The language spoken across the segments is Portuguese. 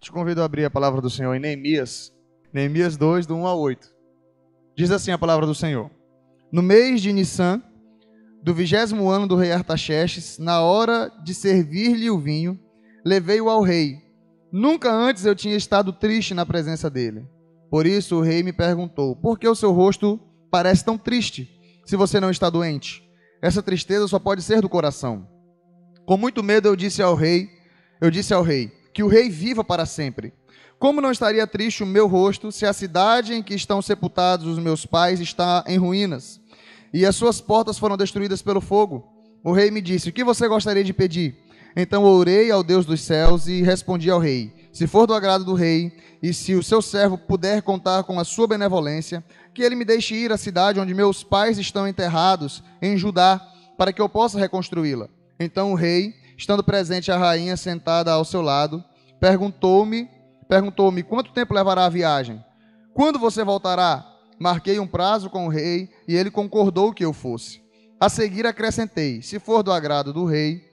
Te convido a abrir a palavra do Senhor em Neemias. Neemias 2, do 1 ao 8. Diz assim a palavra do Senhor. No mês de Nissan, do 20º ano do rei Artaxerxes, na hora de servir-lhe o vinho, levei-o ao rei. Nunca antes eu tinha estado triste na presença dele. Por isso o rei me perguntou, por que o seu rosto parece tão triste, se você não está doente? Essa tristeza só pode ser do coração. Com muito medo eu disse ao rei, que o rei viva para sempre. Como não estaria triste o meu rosto, se a cidade em que estão sepultados os meus pais está em ruínas, e as suas portas foram destruídas pelo fogo? O rei me disse, o que você gostaria de pedir? Então orei ao Deus dos céus e respondi ao rei, se for do agrado do rei, e se o seu servo puder contar com a sua benevolência, que ele me deixe ir à cidade onde meus pais estão enterrados, em Judá, para que eu possa reconstruí-la. Então o rei, estando presente a rainha sentada ao seu lado, perguntou-me quanto tempo levará a viagem? Quando você voltará? Marquei um prazo com o rei e ele concordou que eu fosse. A seguir acrescentei, se for do agrado do rei,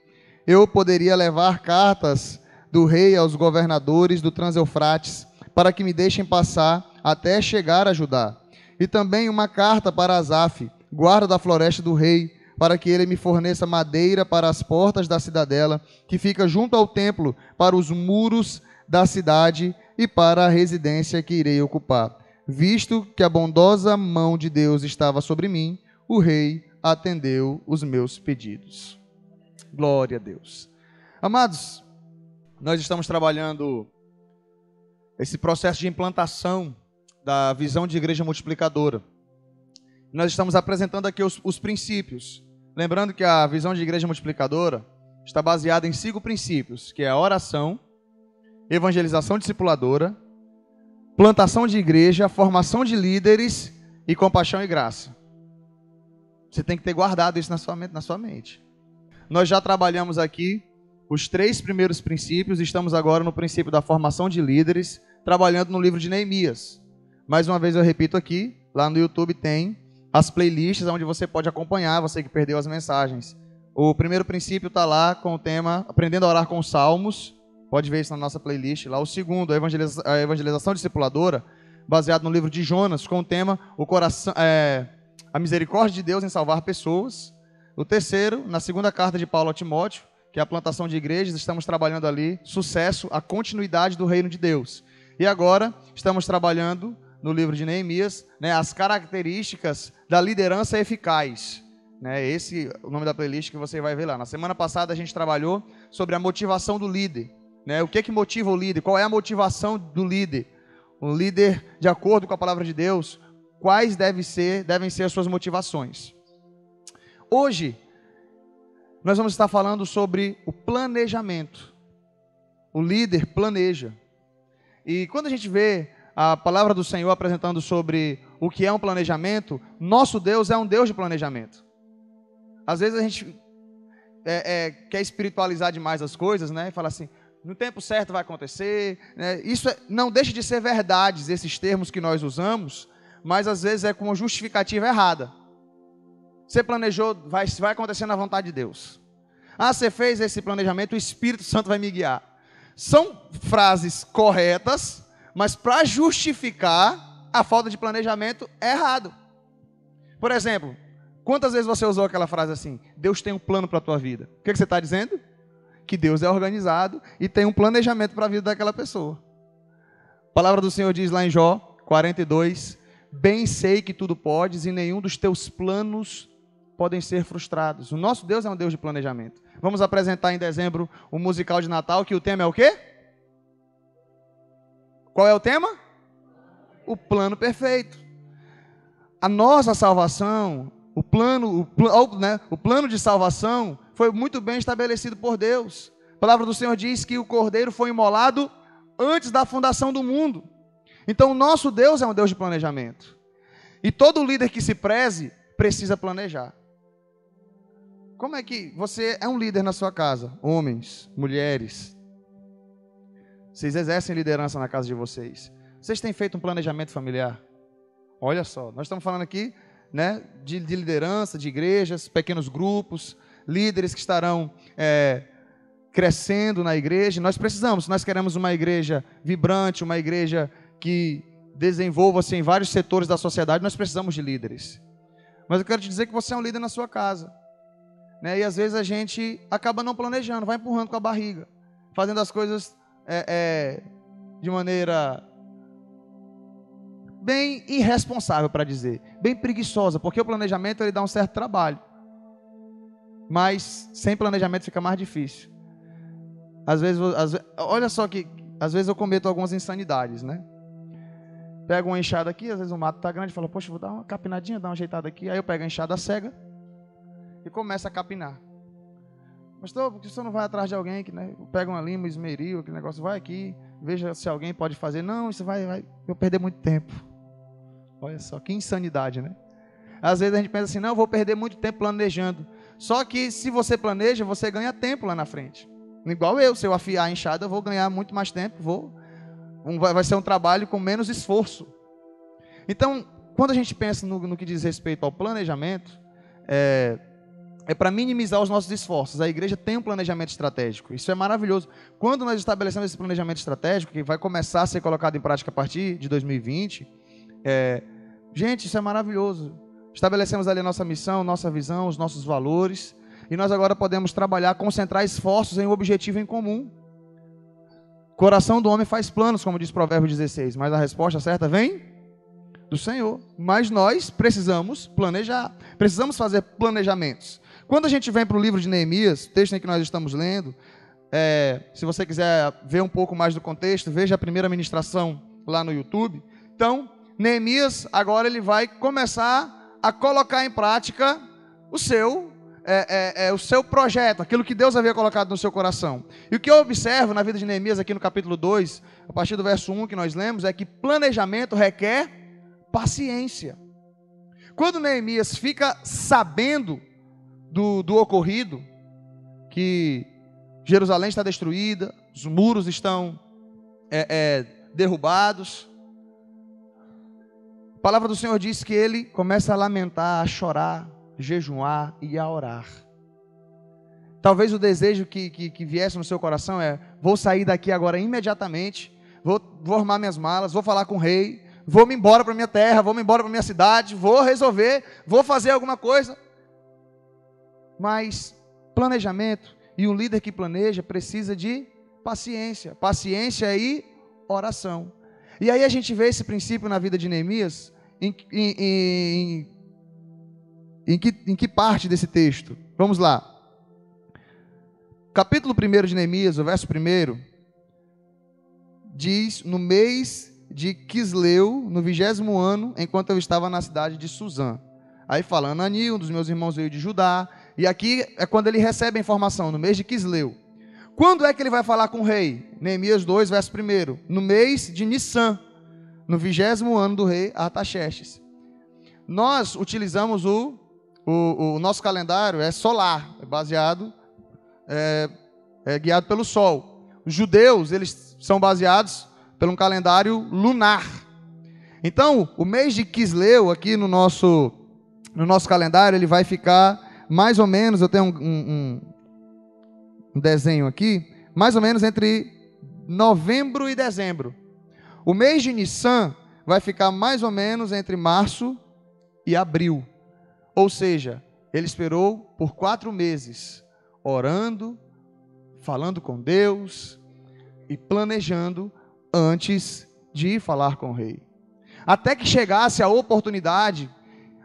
eu poderia levar cartas do rei aos governadores do Transeufrates para que me deixem passar até chegar a Judá. E também uma carta para Asaf, guarda da floresta do rei, para que ele me forneça madeira para as portas da cidadela, que fica junto ao templo, para os muros da cidade e para a residência que irei ocupar. Visto que a bondosa mão de Deus estava sobre mim, o rei atendeu os meus pedidos. Glória a Deus. Amados, nós estamos trabalhando esse processo de implantação da visão de igreja multiplicadora. Nós estamos apresentando aqui os princípios. Lembrando que a visão de igreja multiplicadora está baseada em 5 princípios, que é a oração, evangelização discipuladora, plantação de igreja, formação de líderes e compaixão e graça. Você tem que ter guardado isso na sua mente. Nós já trabalhamos aqui os 3 primeiros princípios, estamos agora no princípio da formação de líderes, trabalhando no livro de Neemias. Mais uma vez eu repito aqui, lá no YouTube tem as playlists onde você pode acompanhar, você que perdeu as mensagens. O primeiro princípio está lá com o tema Aprendendo a Orar com os Salmos. Pode ver isso na nossa playlist lá. O segundo, a evangelização discipuladora, baseado no livro de Jonas, com o tema a misericórdia de Deus em salvar pessoas. O terceiro, na segunda carta de Paulo a Timóteo, que é a plantação de igrejas, estamos trabalhando ali sucesso, a continuidade do reino de Deus. E agora estamos trabalhando no livro de Neemias, as características da liderança eficaz. Esse é o nome da playlist que você vai ver lá. Na semana passada a gente trabalhou sobre a motivação do líder. O que motiva o líder? Qual é a motivação do líder? O líder, de acordo com a palavra de Deus, quais devem ser as suas motivações? Hoje, nós vamos estar falando sobre o planejamento. O líder planeja. E quando a gente vê a palavra do Senhor apresentando sobre o que é um planejamento, nosso Deus é um Deus de planejamento. Às vezes a gente quer espiritualizar demais as coisas, e fala assim, no tempo certo vai acontecer. Isso não deixa de ser verdades, esses termos que nós usamos, mas às vezes é com uma justificativa errada. Você planejou, vai acontecer na vontade de Deus. Você fez esse planejamento, o Espírito Santo vai me guiar. São frases corretas, mas para justificar a falta de planejamento é errado. Por exemplo, quantas vezes você usou aquela frase assim, Deus tem um plano para a tua vida? O que você está dizendo? Que Deus é organizado e tem um planejamento para a vida daquela pessoa. A palavra do Senhor diz lá em Jó 42, bem sei que tudo podes e nenhum dos teus planos podem ser frustrados. O nosso Deus é um Deus de planejamento. Vamos apresentar em dezembro o musical de Natal, que o tema é o quê? Qual é o tema? O plano perfeito. A nossa salvação, o plano de salvação foi muito bem estabelecido por Deus. A palavra do Senhor diz que o Cordeiro foi imolado antes da fundação do mundo. Então o nosso Deus é um Deus de planejamento. E todo líder que se preze precisa planejar. Como é que você é um líder na sua casa? Homens, mulheres. Vocês exercem liderança na casa de vocês. Vocês têm feito um planejamento familiar? Olha só, nós estamos falando aqui de liderança, de igrejas, pequenos grupos, líderes que estarão crescendo na igreja. Nós precisamos, se nós queremos uma igreja vibrante, uma igreja que desenvolva-se em vários setores da sociedade, nós precisamos de líderes. Mas eu quero te dizer que você é um líder na sua casa, né? E às vezes a gente acaba não planejando, vai empurrando com a barriga, fazendo as coisas de maneira bem irresponsável, para dizer, bem preguiçosa, porque o planejamento ele dá um certo trabalho, mas sem planejamento fica mais difícil. Às vezes, olha só que às vezes eu cometo algumas insanidades, né? Pego uma enxada aqui, às vezes o mato está grande, falo, poxa, vou dar uma capinadinha, dar uma ajeitada aqui. Aí eu pego a enxada cega e começo a capinar. Pastor, por que o senhor não vai atrás de alguém que, né, pega uma lima, esmeril, aquele negócio, vai aqui, veja se alguém pode fazer. Não, isso vai eu perder muito tempo. Olha só, que insanidade, né? Às vezes a gente pensa assim, não, eu vou perder muito tempo planejando. Só que se você planeja, você ganha tempo lá na frente. Igual eu, se eu afiar a enxada, eu vou ganhar muito mais tempo, vai ser um trabalho com menos esforço. Então, quando a gente pensa no que diz respeito ao planejamento, é para minimizar os nossos esforços. A igreja tem um planejamento estratégico. Isso é maravilhoso. Quando nós estabelecemos esse planejamento estratégico, que vai começar a ser colocado em prática a partir de 2020, gente, isso é maravilhoso. Estabelecemos ali a nossa missão, nossa visão, os nossos valores, e nós agora podemos trabalhar, concentrar esforços em um objetivo em comum. Coração do homem faz planos, como diz Provérbios 16, mas a resposta certa vem do Senhor. Mas nós precisamos planejar, precisamos fazer planejamentos. Quando a gente vem para o livro de Neemias, texto em que nós estamos lendo, se você quiser ver um pouco mais do contexto, veja a primeira ministração lá no YouTube. Então, Neemias agora ele vai começar a colocar em prática o seu projeto, aquilo que Deus havia colocado no seu coração. E o que eu observo na vida de Neemias aqui no capítulo 2, a partir do verso 1 que nós lemos, é que planejamento requer paciência. Quando Neemias fica sabendo do ocorrido, que Jerusalém está destruída, os muros estão derrubados, a palavra do Senhor diz que ele começa a lamentar, a chorar, jejuar e a orar. Talvez o desejo que viesse no seu coração vou sair daqui agora imediatamente, vou arrumar minhas malas, vou falar com o rei, vou me embora para minha terra, vou me embora para minha cidade, vou resolver, vou fazer alguma coisa. Mas planejamento, e um líder que planeja precisa de paciência e oração. E aí a gente vê esse princípio na vida de Neemias, em que parte desse texto? Vamos lá. Capítulo 1 de Neemias, o verso 1, diz, no mês de Quisleu, no 20º ano, enquanto eu estava na cidade de Suzã. Aí fala, Anani, um dos meus irmãos veio de Judá, e aqui é quando ele recebe a informação, no mês de Quisleu. Quando é que ele vai falar com o rei? Neemias 2, verso 1, no mês de Nissan, no 20º ano do rei Artaxerxes. Nós utilizamos o nosso calendário, solar, baseado, guiado pelo sol. Os judeus, eles são baseados por um calendário lunar. Então, o mês de Quisleu, aqui no nosso calendário, ele vai ficar mais ou menos, eu tenho um desenho aqui, mais ou menos entre novembro e dezembro. O mês de Nissan vai ficar mais ou menos entre março e abril. Ou seja, ele esperou por 4 meses, orando, falando com Deus e planejando antes de ir falar com o rei. Até que chegasse a oportunidade,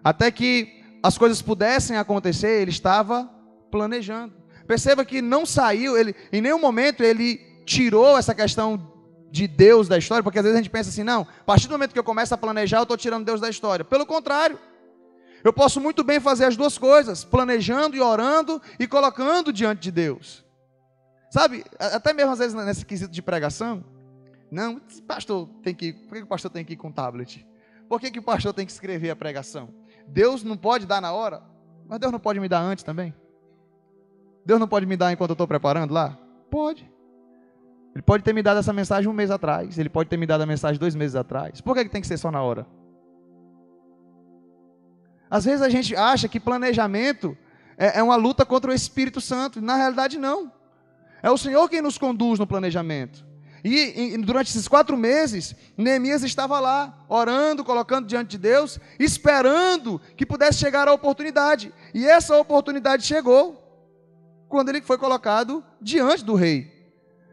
até que as coisas pudessem acontecer, ele estava planejando. Perceba que não saiu, em nenhum momento ele tirou essa questão de Deus da história, porque às vezes a gente pensa assim, não, a partir do momento que eu começo a planejar, eu estou tirando Deus da história. Pelo contrário, eu posso muito bem fazer as duas coisas, planejando e orando e colocando diante de Deus. Sabe, até mesmo às vezes nesse quesito de pregação, não, por que o pastor tem que ir com tablet? Por que o pastor tem que escrever a pregação? Deus não pode dar na hora, mas Deus não pode me dar antes também? Deus não pode me dar enquanto eu estou preparando lá? Pode. Ele pode ter me dado essa mensagem 1 mês atrás, ele pode ter me dado a mensagem 2 meses atrás. Por que tem que ser só na hora? Às vezes a gente acha que planejamento é uma luta contra o Espírito Santo, na realidade não. É o Senhor quem nos conduz no planejamento. E durante esses 4 meses, Neemias estava lá, orando, colocando diante de Deus, esperando que pudesse chegar a oportunidade. E essa oportunidade chegou quando ele foi colocado diante do rei.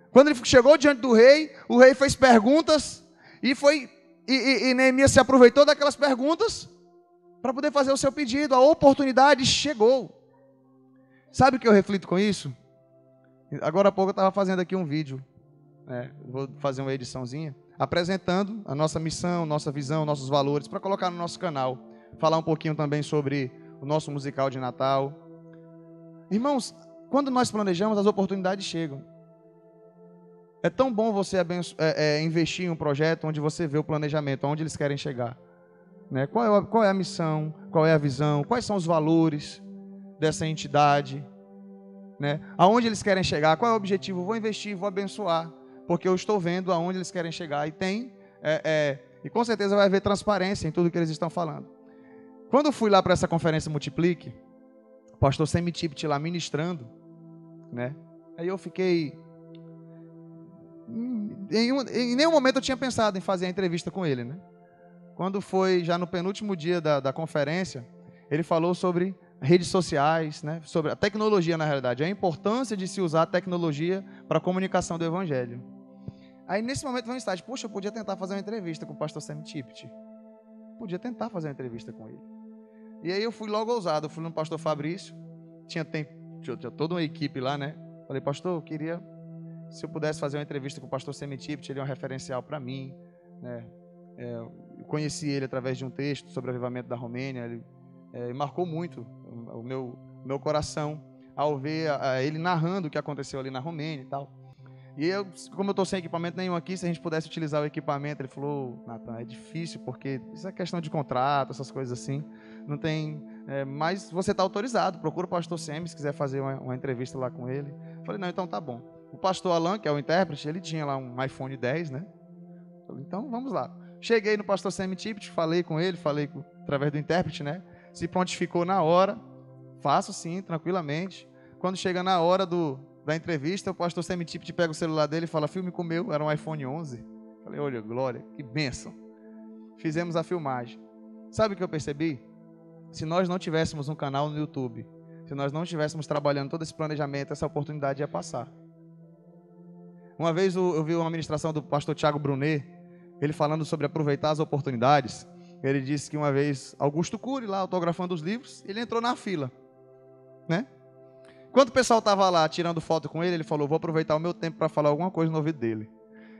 Quando ele chegou diante do rei, o rei fez perguntas e Neemias se aproveitou daquelas perguntas para poder fazer o seu pedido. A oportunidade chegou. Sabe o que eu reflito com isso? Agora há pouco eu estava fazendo aqui um vídeo. Vou fazer uma ediçãozinha, apresentando a nossa missão, nossa visão, nossos valores, para colocar no nosso canal. Falar um pouquinho também sobre o nosso musical de Natal. Irmãos, quando nós planejamos, as oportunidades chegam. É tão bom você investir em um projeto onde você vê o planejamento, onde eles querem chegar. Né? Qual é a missão, qual é a visão, quais são os valores dessa entidade, né? Aonde eles querem chegar, qual é o objetivo, vou investir, vou abençoar, porque eu estou vendo aonde eles querem chegar, e com certeza vai haver transparência em tudo que eles estão falando. Quando eu fui lá para essa conferência Multiplique, o pastor Semi Tipt lá ministrando, né? Aí eu fiquei... Em nenhum momento eu tinha pensado em fazer a entrevista com ele, né? Quando foi já no penúltimo dia da conferência, ele falou sobre redes sociais, né? Sobre a tecnologia, na realidade, a importância de se usar a tecnologia para a comunicação do Evangelho. Aí, nesse momento, veio um estágio, poxa, eu podia tentar fazer uma entrevista com o pastor Semi Tipt. Podia tentar fazer uma entrevista com ele. E aí eu fui logo ousado, eu fui no pastor Fabrício, tinha toda uma equipe lá, né? Falei, pastor, eu queria, se eu pudesse fazer uma entrevista com o pastor Semi Tipt, ele é um referencial para mim, né? Eu conheci ele através de um texto sobre o avivamento da Romênia, ele marcou muito o meu coração ao ver ele narrando o que aconteceu ali na Romênia e tal. E eu, como eu estou sem equipamento nenhum aqui, se a gente pudesse utilizar o equipamento, ele falou, Nathan, é difícil porque isso é questão de contrato, essas coisas assim, não tem, mas você está autorizado, procura o pastor Semi se quiser fazer uma entrevista lá com ele. Eu falei, não, então tá bom. O pastor Alan, que é o intérprete, ele tinha lá um iPhone 10, né? Eu falei, então vamos lá. Cheguei no pastor Semi Tipt, falei com ele, através do intérprete, né? Se prontificou na hora, faço sim, tranquilamente. Quando chega na hora da entrevista, o pastor Semi Tipt pega o celular dele e fala, filme com o meu, era um iPhone 11. Falei, olha, glória, que bênção. Fizemos a filmagem. Sabe o que eu percebi? Se nós não tivéssemos um canal no YouTube, se nós não estivéssemos trabalhando todo esse planejamento, essa oportunidade ia passar. Uma vez eu vi uma ministração do pastor Tiago Brunet, ele falando sobre aproveitar as oportunidades. Ele disse que uma vez, Augusto Cury, lá autografando os livros, ele entrou na fila, né? Quando o pessoal estava lá tirando foto com ele, ele falou, vou aproveitar o meu tempo para falar alguma coisa no ouvido dele.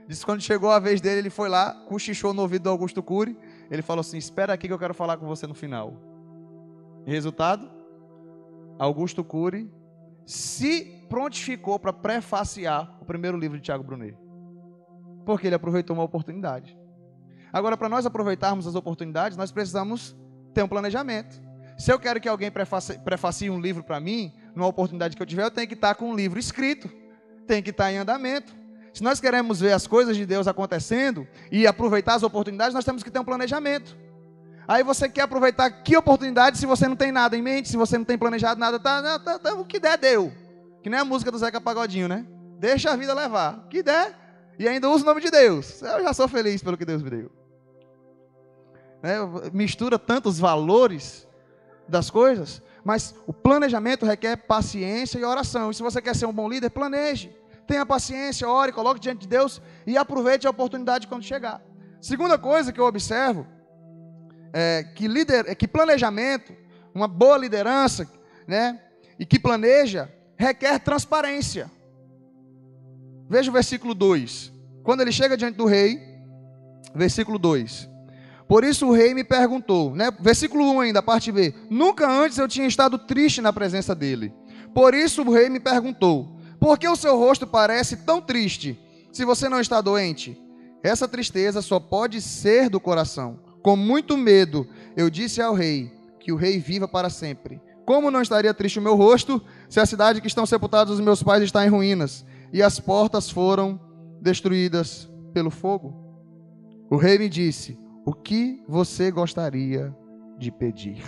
Disse que quando chegou a vez dele, ele foi lá, cochichou no ouvido do Augusto Cury, ele falou assim, espera aqui que eu quero falar com você no final. E resultado, Augusto Cury se prontificou para prefaciar o primeiro livro de Tiago Brunet, porque ele aproveitou uma oportunidade. Agora, para nós aproveitarmos as oportunidades, nós precisamos ter um planejamento. Se eu quero que alguém prefacie um livro para mim, numa oportunidade que eu tiver, eu tenho que estar com um livro escrito, tem que estar em andamento. Se nós queremos ver as coisas de Deus acontecendo e aproveitar as oportunidades, nós temos que ter um planejamento. Aí você quer aproveitar que oportunidade se você não tem nada em mente, se você não tem planejado nada, o que der, deu. Que nem a música do Zeca Pagodinho, né? Deixa a vida levar, o que der, e ainda usa o nome de Deus. Eu já sou feliz pelo que Deus me deu. Mistura tantos valores das coisas, mas o planejamento requer paciência e oração. E se você quer ser um bom líder, planeje. Tenha paciência, ore, coloque diante de Deus e aproveite a oportunidade quando chegar. Segunda coisa que eu observo é que planejamento, uma boa liderança, né, e que planeja, requer transparência. Veja o versículo 2. Quando ele chega diante do rei, versículo 2. Por isso o rei me perguntou, né? Versículo 1 ainda, parte B. Nunca antes eu tinha estado triste na presença dele. Por isso o rei me perguntou, por que o seu rosto parece tão triste, se você não está doente? Essa tristeza só pode ser do coração. Com muito medo, eu disse ao rei, que o rei viva para sempre. Como não estaria triste o meu rosto, se a cidade que estão sepultados os meus pais está em ruínas, e as portas foram destruídas pelo fogo? O rei me disse, o que você gostaria de pedir?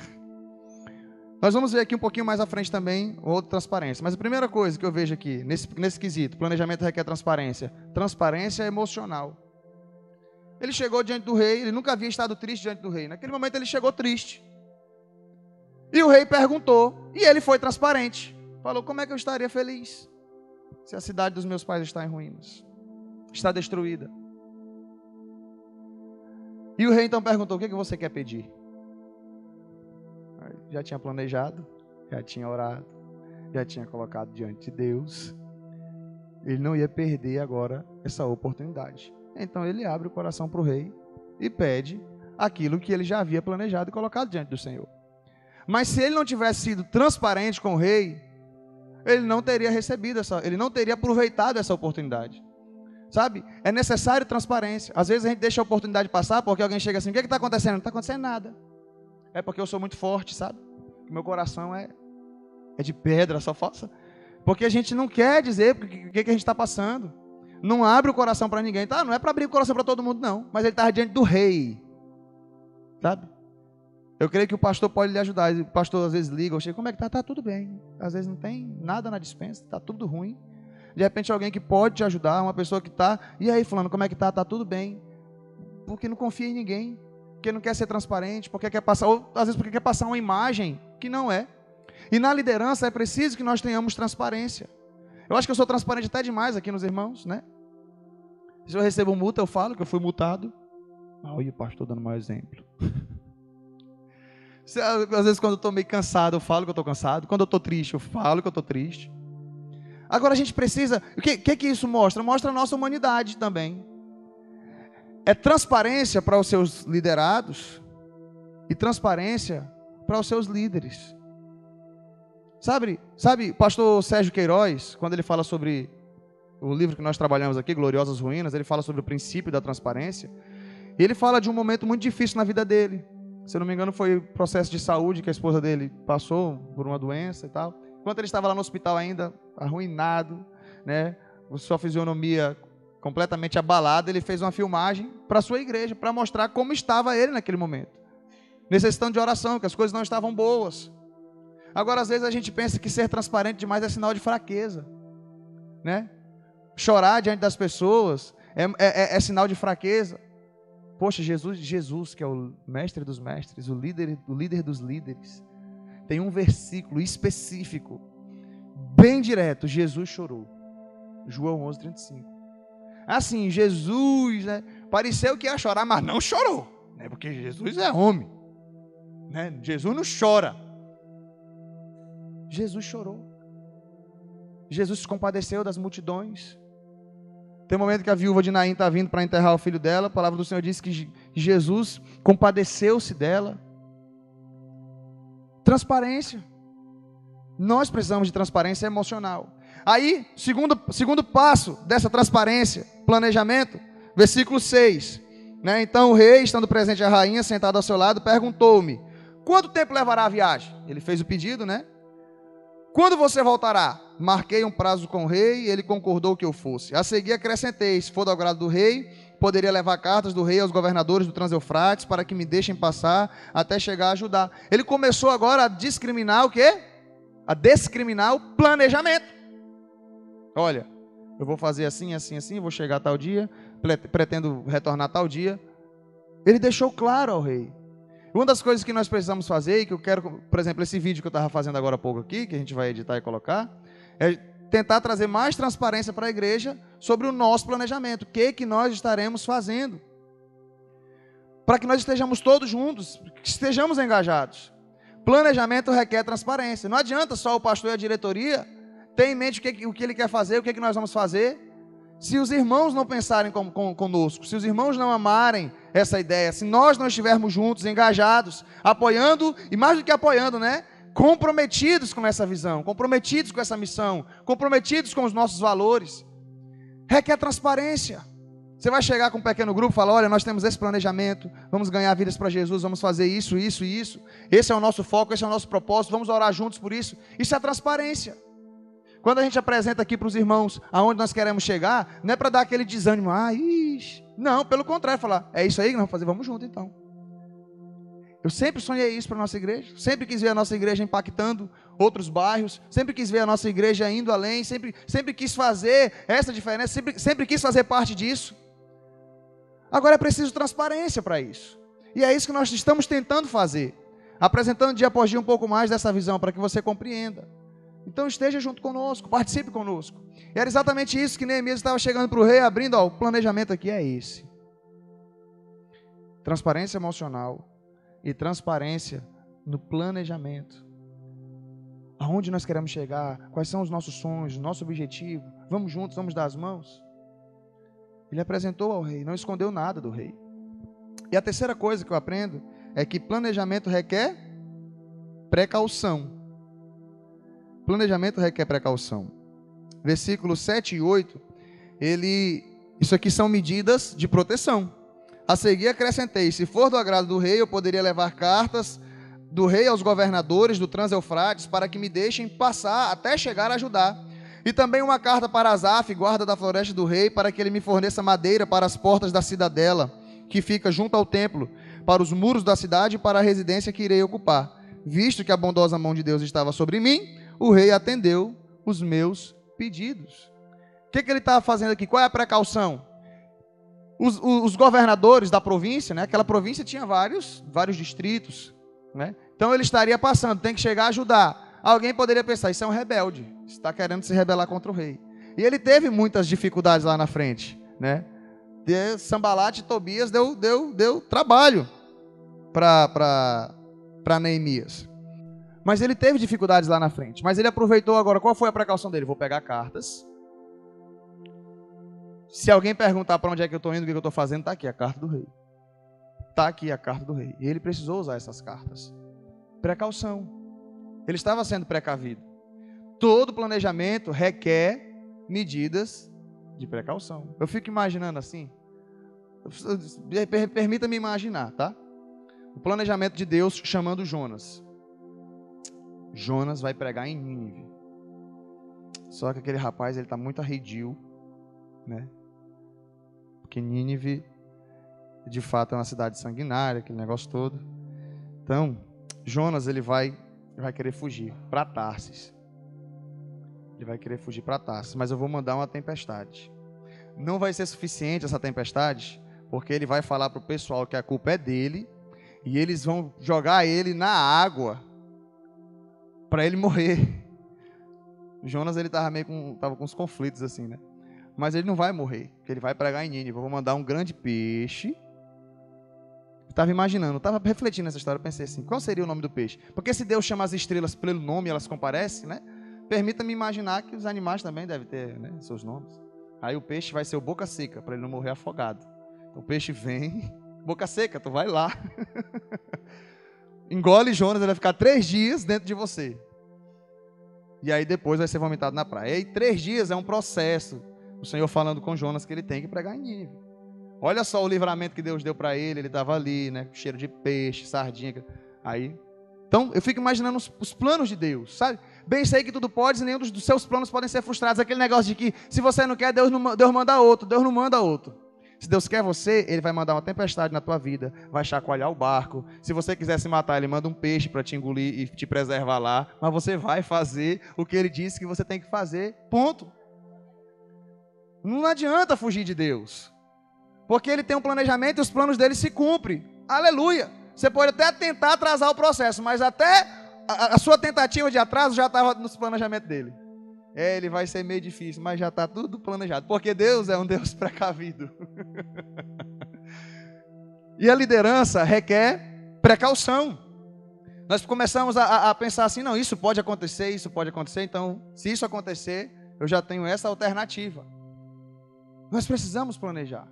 Nós vamos ver aqui um pouquinho mais à frente também outra transparência. Mas a primeira coisa que eu vejo aqui, nesse quesito, planejamento requer transparência. Transparência emocional. Ele chegou diante do rei, ele nunca havia estado triste diante do rei. Naquele momento ele chegou triste. E o rei perguntou, e ele foi transparente. Falou, como é que eu estaria feliz se a cidade dos meus pais está em ruínas? Está destruída. E o rei então perguntou, o que você quer pedir? Já tinha planejado, já tinha orado, já tinha colocado diante de Deus. Ele não ia perder agora essa oportunidade. Então ele abre o coração para o rei e pede aquilo que ele já havia planejado e colocado diante do Senhor. Mas se ele não tivesse sido transparente com o rei, ele não teria recebido ele não teria aproveitado essa oportunidade. Sabe? É necessário transparência. Às vezes a gente deixa a oportunidade passar porque alguém chega assim, o que está acontecendo? Não está acontecendo nada. É porque eu sou muito forte, sabe? Meu coração é de pedra, só força. Porque a gente não quer dizer o que a gente está passando. Não abre o coração para ninguém. Tá? Não é para abrir o coração para todo mundo, não. Mas ele está diante do rei. Sabe? Eu creio que o pastor pode lhe ajudar. O pastor às vezes liga, ou chega, como é que tá? Tá tudo bem. Às vezes não tem nada na dispensa, tá tudo ruim. De repente alguém que pode te ajudar, uma pessoa que tá, e aí fulano, como é que tá? Tá tudo bem. Porque não confia em ninguém. Porque não quer ser transparente, porque quer passar, ou às vezes porque quer passar uma imagem que não é. E na liderança é preciso que nós tenhamos transparência. Eu acho que eu sou transparente até demais aqui nos irmãos, né? Se eu recebo multa, eu falo que eu fui multado. Olha o pastor dando mau exemplo. Às vezes quando eu estou meio cansado, eu falo que eu estou cansado. Quando eu estou triste, eu falo que eu estou triste. Agora a gente precisa... O que isso mostra? Mostra a nossa humanidade também. É transparência para os seus liderados e transparência para os seus líderes. Sabe, pastor Sérgio Queiroz, quando ele fala sobre o livro que nós trabalhamos aqui, Gloriosas Ruínas, ele fala sobre o princípio da transparência. E ele fala de um momento muito difícil na vida dele. Se eu não me engano, foi o processo de saúde que a esposa dele passou por uma doença e tal. Enquanto ele estava lá no hospital ainda, arruinado, né, sua fisionomia completamente abalada, ele fez uma filmagem para a sua igreja, para mostrar como estava ele naquele momento. Necessitando de oração, que as coisas não estavam boas. Agora, às vezes, a gente pensa que ser transparente demais é sinal de fraqueza, né? Chorar diante das pessoas é sinal de fraqueza. Poxa, Jesus, que é o mestre dos mestres, o líder dos líderes, tem um versículo específico, bem direto, Jesus chorou. João 11:35. Assim, Jesus, né, pareceu que ia chorar, mas não chorou, né, porque Jesus é homem, né? Jesus não chora. Jesus chorou. Jesus se compadeceu das multidões. Tem um momento que a viúva de Naim está vindo para enterrar o filho dela. A palavra do Senhor diz que Jesus compadeceu-se dela. Transparência. Nós precisamos de transparência emocional. Aí, segundo passo dessa transparência, planejamento, versículo 6. Né? Então o rei, estando presente a rainha, sentada ao seu lado, perguntou-me, quanto tempo levará a viagem? Ele fez o pedido, né? Quando você voltará? Marquei um prazo com o rei e ele concordou que eu fosse. A seguir acrescentei, se for do agrado do rei, poderia levar cartas do rei aos governadores do Transeufrates para que me deixem passar até chegar a ajudar. Ele começou agora a discriminar o quê? A discriminar o planejamento. Olha, eu vou fazer assim, assim, assim, vou chegar tal dia, pretendo retornar tal dia. Ele deixou claro ao rei. Uma das coisas que nós precisamos fazer, e que eu quero, por exemplo, esse vídeo que eu estava fazendo agora há pouco aqui, que a gente vai editar e colocar, é tentar trazer mais transparência para a igreja sobre o nosso planejamento. O que nós estaremos fazendo. Para que nós estejamos todos juntos, que estejamos engajados. Planejamento requer transparência. Não adianta só o pastor e a diretoria ter em mente o que ele quer fazer, o que nós vamos fazer. Se os irmãos não pensarem conosco, se os irmãos não amarem essa ideia, se nós não estivermos juntos, engajados, apoiando, e mais do que apoiando, né? Comprometidos com essa visão, comprometidos com essa missão, comprometidos com os nossos valores, requer transparência. Você vai chegar com um pequeno grupo e falar, olha, nós temos esse planejamento, vamos ganhar vidas para Jesus, vamos fazer isso, isso e isso, esse é o nosso foco, esse é o nosso propósito, vamos orar juntos por isso. Isso é transparência. Quando a gente apresenta aqui para os irmãos aonde nós queremos chegar, não é para dar aquele desânimo, não, pelo contrário, falar, é isso aí que nós vamos fazer, vamos junto então. Eu sempre sonhei isso para a nossa igreja. Sempre quis ver a nossa igreja impactando outros bairros. Sempre quis ver a nossa igreja indo além. Sempre quis fazer essa diferença. Sempre quis fazer parte disso. Agora é preciso transparência para isso. E é isso que nós estamos tentando fazer. Apresentando dia após dia um pouco mais dessa visão para que você compreenda. Então esteja junto conosco. Participe conosco. E era exatamente isso que Neemias estava chegando para o rei, abrindo. Ó, o planejamento aqui é esse. Transparência emocional. E transparência no planejamento. Aonde nós queremos chegar? Quais são os nossos sonhos, nosso objetivo? Vamos juntos, vamos dar as mãos? Ele apresentou ao rei, não escondeu nada do rei. E a terceira coisa que eu aprendo é que planejamento requer precaução. Planejamento requer precaução. Versículos 7 e 8, isso aqui são medidas de proteção. A seguir acrescentei, se for do agrado do rei, eu poderia levar cartas do rei aos governadores do Trans-Eufrates para que me deixem passar até chegar a Judá. E também uma carta para Asaf, guarda da floresta do rei, para que ele me forneça madeira para as portas da cidadela, que fica junto ao templo, para os muros da cidade e para a residência que irei ocupar. Visto que a bondosa mão de Deus estava sobre mim, o rei atendeu os meus pedidos. O que ele estava fazendo aqui? Qual é a precaução? Os governadores da província, né? Aquela província tinha vários distritos, né? Então ele estaria passando, tem que chegar a ajudar. Alguém poderia pensar, isso é um rebelde, está querendo se rebelar contra o rei. E ele teve muitas dificuldades lá na frente, né? Sambalat e Tobias deu trabalho para Neemias. Mas ele teve dificuldades lá na frente. Mas ele aproveitou agora, qual foi a precaução dele? Vou pegar cartas. Se alguém perguntar para onde é que eu estou indo, o que eu estou fazendo, está aqui a carta do rei. Está aqui a carta do rei. E ele precisou usar essas cartas. Precaução. Ele estava sendo precavido. Todo planejamento requer medidas de precaução. Eu fico imaginando assim. Permita-me imaginar, tá? O planejamento de Deus chamando Jonas. Jonas vai pregar em Nínive. Só que aquele rapaz, ele está muito arredio, né? Porque Nínive, de fato, é uma cidade sanguinária, aquele negócio todo. Então, Jonas, ele vai querer fugir para Tarsis. Ele vai querer fugir para Tarsis, mas eu vou mandar uma tempestade. Não vai ser suficiente essa tempestade, porque ele vai falar para o pessoal que a culpa é dele, e eles vão jogar ele na água para ele morrer. Jonas, ele tava com uns conflitos assim, né? Mas ele não vai morrer, porque ele vai pregar em Nínive. Eu vou mandar um grande peixe. Estava imaginando, estava refletindo nessa história, eu pensei assim, qual seria o nome do peixe? Porque se Deus chama as estrelas pelo nome, elas comparecem, né? Permita-me imaginar que os animais também devem ter, né, seus nomes. Aí o peixe vai ser o boca seca, para ele não morrer afogado. Então, o peixe vem, boca seca, tu vai lá. Engole Jonas, ele vai ficar 3 dias dentro de você. E aí depois vai ser vomitado na praia. E aí 3 dias é um processo. O Senhor falando com Jonas que ele tem que pregar em Nínive. Olha só o livramento que Deus deu para ele. Ele estava ali, né? Cheiro de peixe, sardinha. Aí, então, eu fico imaginando os planos de Deus, sabe? Bem sei que tudo pode e nenhum dos seus planos podem ser frustrados. Aquele negócio de que se você não quer, Deus manda outro. Deus não manda outro. Se Deus quer você, Ele vai mandar uma tempestade na tua vida, vai chacoalhar o barco. Se você quiser se matar, Ele manda um peixe para te engolir e te preservar lá. Mas você vai fazer o que Ele disse que você tem que fazer. Ponto. Não adianta fugir de Deus. Porque Ele tem um planejamento e os planos dele se cumprem. Aleluia. Você pode até tentar atrasar o processo, mas até a sua tentativa de atraso já estava no planejamento dele. Ele vai ser meio difícil, mas já está tudo planejado. Porque Deus é um Deus precavido. E a liderança requer precaução. Nós começamos a pensar assim, não, isso pode acontecer, então, se isso acontecer, eu já tenho essa alternativa. Nós precisamos planejar.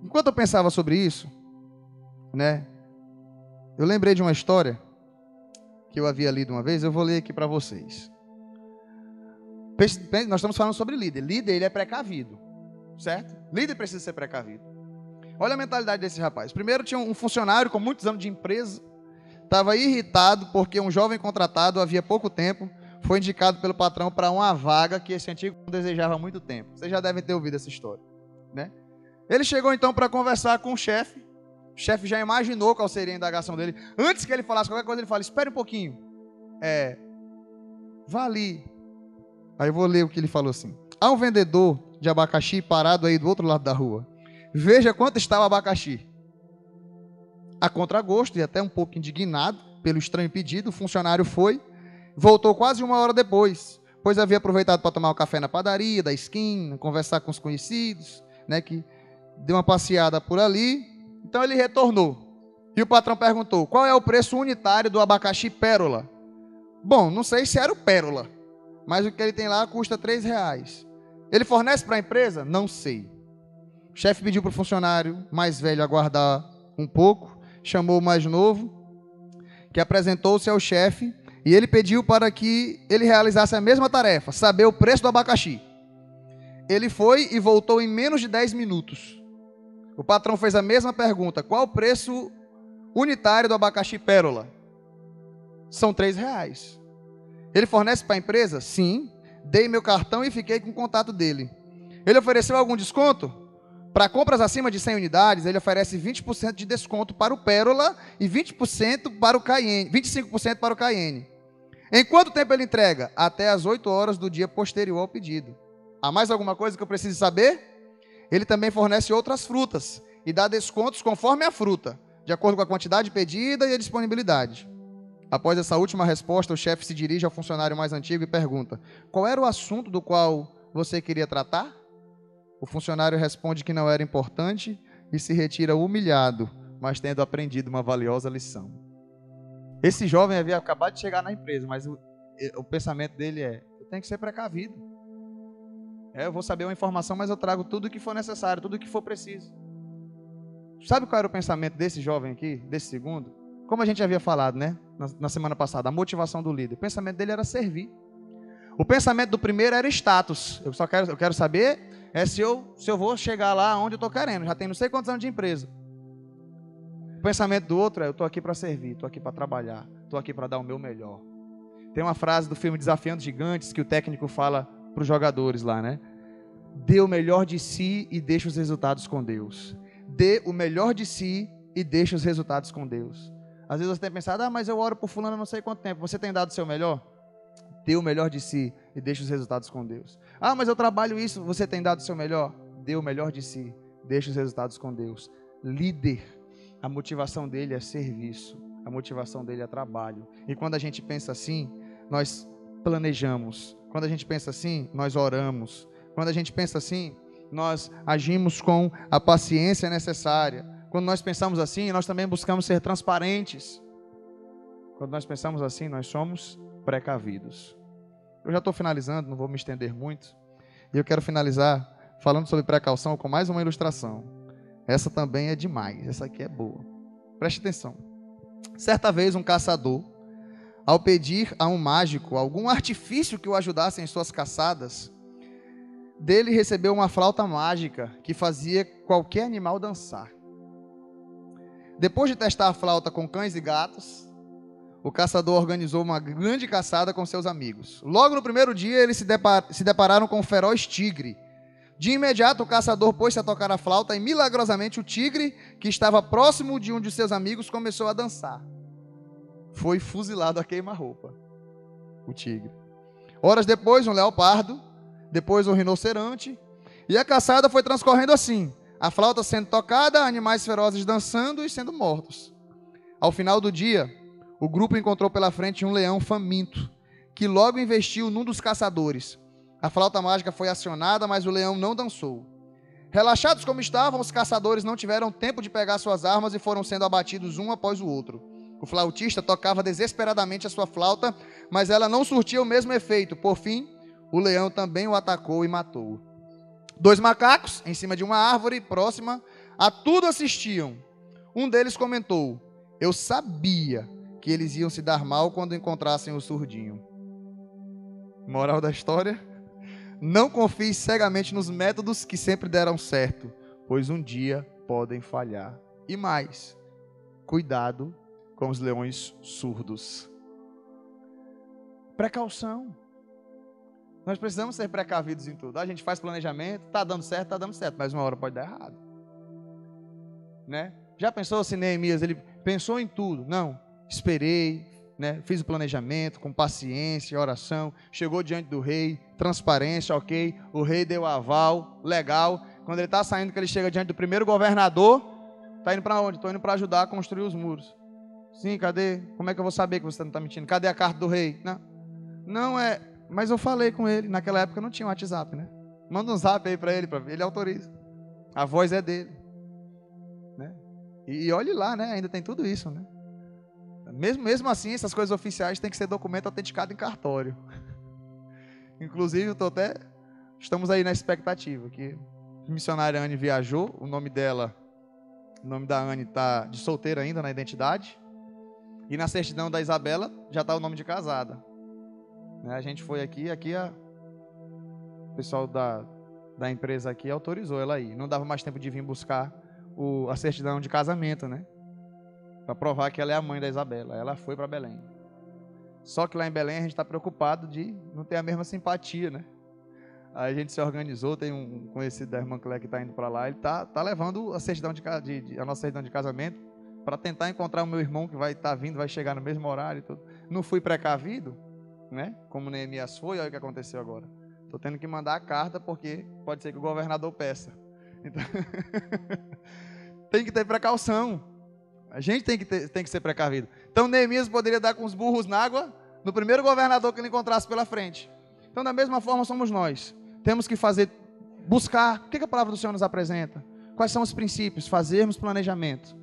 Enquanto eu pensava sobre isso, né, eu lembrei de uma história que eu havia lido uma vez, eu vou ler aqui para vocês. Nós estamos falando sobre líder. Líder, ele é precavido, certo? Líder precisa ser precavido. Olha a mentalidade desse rapaz. Primeiro tinha um funcionário com muitos anos de empresa, estava irritado porque um jovem contratado havia pouco tempo foi indicado pelo patrão para uma vaga que esse antigo desejava há muito tempo. Vocês já devem ter ouvido essa história, né? Ele chegou então para conversar com o chefe, O chefe já imaginou qual seria a indagação dele. Antes que ele falasse qualquer coisa, ele fala, espere um pouquinho. Vá ali. Aí eu vou ler o que ele falou assim. Há um vendedor de abacaxi parado aí do outro lado da rua. Veja quanto está o abacaxi. A contragosto e até um pouco indignado pelo estranho pedido, o funcionário voltou quase 1 hora depois, pois havia aproveitado para tomar um café na padaria, da esquina, conversar com os conhecidos, né, que deu uma passeada por ali. Então ele retornou. E o patrão perguntou, qual é o preço unitário do abacaxi pérola? Bom, não sei se era o pérola, mas o que ele tem lá custa R$3. Ele fornece para a empresa? Não sei. O chefe pediu para o funcionário mais velho aguardar um pouco, chamou o mais novo, que apresentou-se ao chefe, e ele pediu para que ele realizasse a mesma tarefa, saber o preço do abacaxi. Ele foi e voltou em menos de 10 minutos. O patrão fez a mesma pergunta, qual o preço unitário do abacaxi pérola? São R$3. Ele fornece para a empresa? Sim. Dei meu cartão e fiquei com o contato dele. Ele ofereceu algum desconto? Para compras acima de 100 unidades, ele oferece 20% de desconto para o pérola e 20% para o Cayenne, 25% para o Cayenne. Em quanto tempo ele entrega? Até as 8 horas do dia posterior ao pedido. Há mais alguma coisa que eu preciso saber? Ele também fornece outras frutas e dá descontos conforme a fruta, de acordo com a quantidade pedida e a disponibilidade. Após essa última resposta, o chefe se dirige ao funcionário mais antigo e pergunta, qual era o assunto do qual você queria tratar? O funcionário responde que não era importante e se retira humilhado, mas tendo aprendido uma valiosa lição. Esse jovem havia acabado de chegar na empresa, mas o pensamento dele eu tenho que ser precavido. Eu vou saber uma informação, mas eu trago tudo o que for necessário, tudo o que for preciso. Sabe qual era o pensamento desse jovem aqui, desse segundo? Como a gente havia falado, né? Na semana passada, a motivação do líder. O pensamento dele era servir. O pensamento do primeiro era status. Eu quero saber se eu vou chegar lá onde eu estou querendo. Já tem não sei quantos anos de empresa. O pensamento do outro eu estou aqui para servir, estou aqui para trabalhar, estou aqui para dar o meu melhor. Tem uma frase do filme Desafiando Gigantes que o técnico fala para os jogadores lá, né? Dê o melhor de si e deixe os resultados com Deus. Dê o melhor de si e deixe os resultados com Deus. Às vezes você tem pensado, mas eu oro por fulano não sei quanto tempo. Você tem dado o seu melhor? Dê o melhor de si e deixe os resultados com Deus. Mas eu trabalho isso. Você tem dado o seu melhor? Dê o melhor de si, deixe os resultados com Deus. Líder, a motivação dele é serviço. A motivação dele é trabalho. E quando a gente pensa assim, nós planejamos. Quando a gente pensa assim, nós oramos. Quando a gente pensa assim, nós agimos com a paciência necessária. Quando nós pensamos assim, nós também buscamos ser transparentes. Quando nós pensamos assim, nós somos precavidos. Eu já estou finalizando, não vou me estender muito. E eu quero finalizar falando sobre precaução com mais uma ilustração. Essa também é demais, essa aqui é boa. Preste atenção. Certa vez um caçador, ao pedir a um mágico algum artifício que o ajudasse em suas caçadas, dele recebeu uma flauta mágica que fazia qualquer animal dançar. Depois de testar a flauta com cães e gatos, o caçador organizou uma grande caçada com seus amigos. Logo no primeiro dia, eles se depararam com um feroz tigre. De imediato, o caçador pôs-se a tocar a flauta e, milagrosamente, o tigre, que estava próximo de um de seus amigos, começou a dançar. Foi fuzilado a queima-roupa, o tigre. Horas depois, um leopardo, depois um rinoceronte, e a caçada foi transcorrendo assim, a flauta sendo tocada, animais ferozes dançando e sendo mortos. Ao final do dia, o grupo encontrou pela frente um leão faminto, que logo investiu num dos caçadores. A flauta mágica foi acionada, mas o leão não dançou. Relaxados como estavam, os caçadores não tiveram tempo de pegar suas armas e foram sendo abatidos um após o outro. O flautista tocava desesperadamente a sua flauta, mas ela não surtia o mesmo efeito. Por fim, o leão também o atacou e matou-o. 2 macacos, em cima de uma árvore próxima, a tudo assistiam. Um deles comentou: eu sabia que eles iam se dar mal quando encontrassem o surdinho. Moral da história? Não confie cegamente nos métodos que sempre deram certo, pois um dia podem falhar. E mais, cuidado com os leões surdos. Precaução. Nós precisamos ser precavidos em tudo. A gente faz planejamento, está dando certo, mas uma hora pode dar errado. Né? Já pensou se Neemias, ele pensou em tudo? Não, esperei, né? Fiz o planejamento com paciência, oração, chegou diante do rei, transparência, ok, o rei deu aval, legal. Quando ele está saindo, que ele chega diante do primeiro governador, está indo para onde? Estou indo para ajudar a construir os muros. Sim, cadê? Como é que eu vou saber que você não está mentindo? Cadê a carta do rei? Não, não é, mas eu falei com ele, naquela época não tinha WhatsApp, né? Manda um zap aí para ele autoriza. A voz é dele, né? E olhe lá, né? Ainda tem tudo isso, né? Mesmo assim, essas coisas oficiais têm que ser documento autenticado em cartório. Inclusive, estamos aí na expectativa que a missionária Anne viajou, o nome da Anne está de solteira ainda na identidade, e na certidão da Isabela já está o nome de casada. A gente foi aqui o pessoal da empresa aqui autorizou ela aí. Não dava mais tempo de vir buscar a certidão de casamento, né? Para provar que ela é a mãe da Isabela. Ela foi para Belém. Só que lá em Belém a gente está preocupado de não ter a mesma simpatia, né? Aí a gente se organizou, tem um conhecido da irmã Clé que está indo para lá, ele tá levando a certidão a nossa certidão de casamento para tentar encontrar o meu irmão que vai estar vindo, vai chegar no mesmo horário e tudo. Não fui precavido, né? Como Neemias foi, olha o que aconteceu agora. Estou tendo que mandar a carta porque pode ser que o governador peça. Então, tem que ter precaução. A gente tem que ser precavido. Então Neemias poderia dar com os burros na água no primeiro governador que ele encontrasse pela frente. Então da mesma forma somos nós. Temos que buscar o que a palavra do Senhor nos apresenta. Quais são os princípios? Fazermos planejamento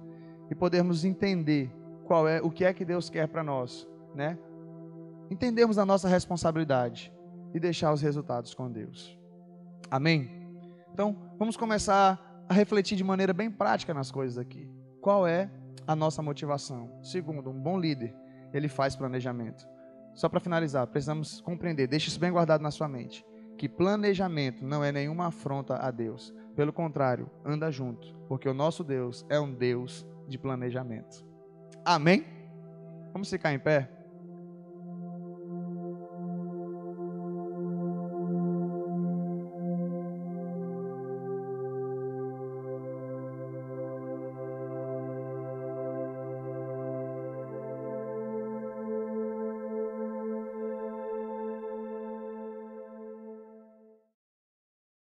e podermos entender o que é que Deus quer para nós, né? Entendermos a nossa responsabilidade e deixar os resultados com Deus. Amém? Então, vamos começar a refletir de maneira bem prática nas coisas aqui. Qual é a nossa motivação? Segundo, um bom líder, ele faz planejamento. Só para finalizar, precisamos compreender, deixe isso bem guardado na sua mente, que planejamento não é nenhuma afronta a Deus. Pelo contrário, anda junto, porque o nosso Deus é um Deus de planejamento. Amém? Vamos ficar em pé?